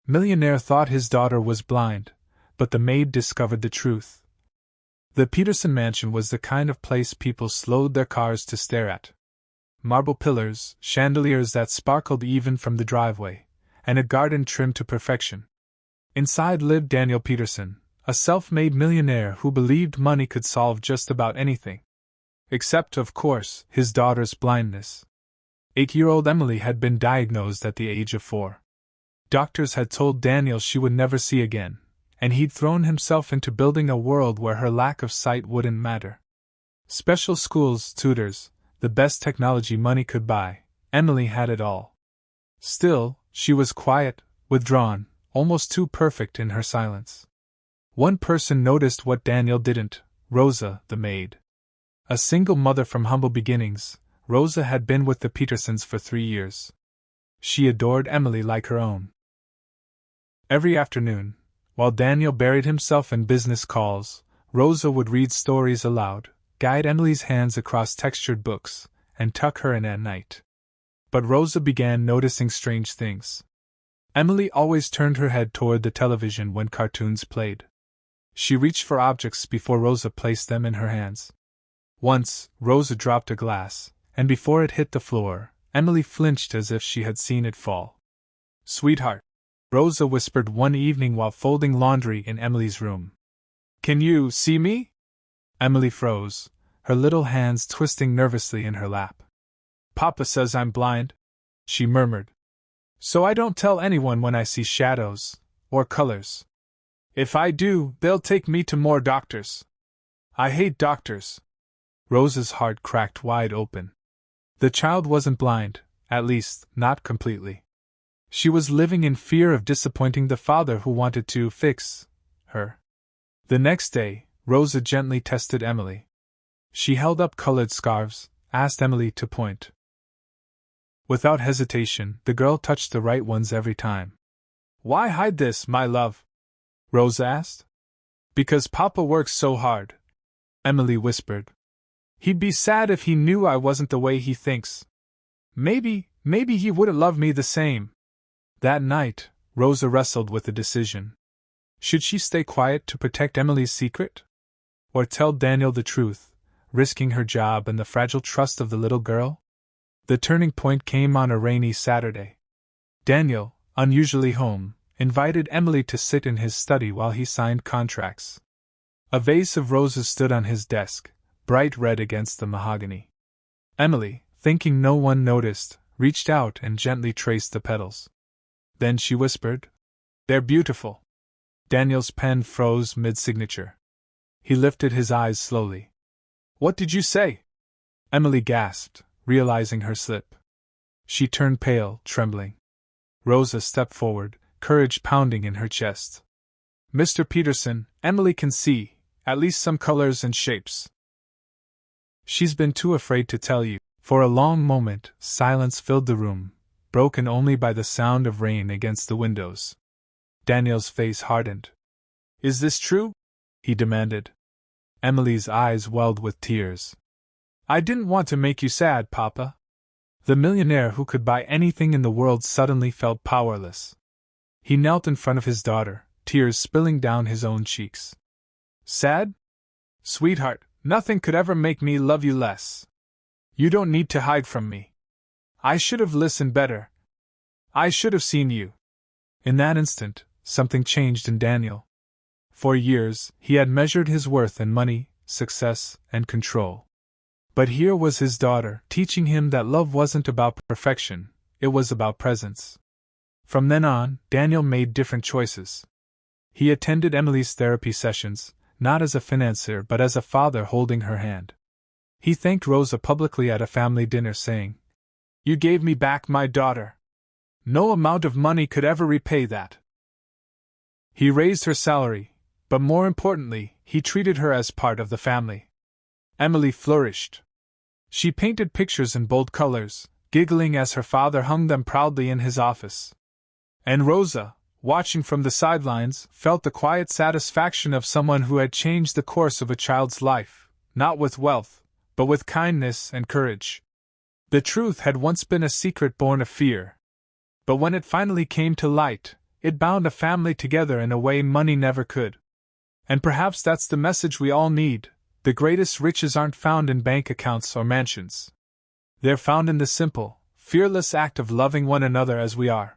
Millionaire thought his daughter was blind, but the maid discovered the truth. The Peterson mansion was the kind of place people slowed their cars to stare at. Marble pillars, chandeliers that sparkled even from the driveway, and a garden trimmed to perfection. Inside lived Daniel Peterson, a self-made millionaire who believed money could solve just about anything. Except, of course, his daughter's blindness. 8-year-old Emily had been diagnosed at the age of 4. Doctors had told Daniel she would never see again, and he'd thrown himself into building a world where her lack of sight wouldn't matter. Special schools, tutors, the best technology money could buy, Emily had it all. Still, she was quiet, withdrawn, almost too perfect in her silence. One person noticed what Daniel didn't: Rosa, the maid. A single mother from humble beginnings, Rosa had been with the Petersons for 3 years. She adored Emily like her own. Every afternoon, while Daniel buried himself in business calls, Rosa would read stories aloud, guide Emily's hands across textured books, and tuck her in at night. But Rosa began noticing strange things. Emily always turned her head toward the television when cartoons played. She reached for objects before Rosa placed them in her hands. Once, Rosa dropped a glass, and before it hit the floor, Emily flinched as if she had seen it fall. "Sweetheart," Rosa whispered one evening while folding laundry in Emily's room. "Can you see me?" Emily froze, her little hands twisting nervously in her lap. "Papa says I'm blind," she murmured. "So I don't tell anyone when I see shadows, or colors. If I do, they'll take me to more doctors. I hate doctors." Rosa's heart cracked wide open. The child wasn't blind, at least, not completely. She was living in fear of disappointing the father who wanted to fix her. The next day, Rosa gently tested Emily. She held up colored scarves, asked Emily to point. Without hesitation, the girl touched the right ones every time. "Why hide this, my love?" Rosa asked. "Because Papa works so hard," Emily whispered. "He'd be sad if he knew I wasn't the way he thinks. Maybe he wouldn't love me the same." That night, Rosa wrestled with a decision. Should she stay quiet to protect Emily's secret? Or tell Daniel the truth, risking her job and the fragile trust of the little girl? The turning point came on a rainy Saturday. Daniel, unusually home, invited Emily to sit in his study while he signed contracts. A vase of roses stood on his desk, bright red against the mahogany. Emily, thinking no one noticed, reached out and gently traced the petals. Then she whispered, "They're beautiful." Daniel's pen froze mid-signature. He lifted his eyes slowly. "What did you say?" Emily gasped, realizing her slip. She turned pale, trembling. Rosa stepped forward, courage pounding in her chest. "Mr. Peterson, Emily can see, at least some colors and shapes." "She's been too afraid to tell you." For a long moment, silence filled the room, broken only by the sound of rain against the windows. Daniel's face hardened. "Is this true?" he demanded. Emily's eyes welled with tears. "I didn't want to make you sad, Papa." The millionaire who could buy anything in the world suddenly felt powerless. He knelt in front of his daughter, tears spilling down his own cheeks. "Sad? Sweetheart, nothing could ever make me love you less. You don't need to hide from me. I should have listened better. I should have seen you." In that instant, something changed in Daniel. For years, he had measured his worth in money, success, and control. But here was his daughter, teaching him that love wasn't about perfection, it was about presence. From then on, Daniel made different choices. He attended Emily's therapy sessions, not as a financier but as a father holding her hand. He thanked Rosa publicly at a family dinner, saying, "You gave me back my daughter. No amount of money could ever repay that." He raised her salary, but more importantly, he treated her as part of the family. Emily flourished. She painted pictures in bold colors, giggling as her father hung them proudly in his office. And Rosa, watching from the sidelines, felt the quiet satisfaction of someone who had changed the course of a child's life, not with wealth, but with kindness and courage. The truth had once been a secret born of fear. But when it finally came to light, it bound a family together in a way money never could. And perhaps that's the message we all need: the greatest riches aren't found in bank accounts or mansions. They're found in the simple, fearless act of loving one another as we are.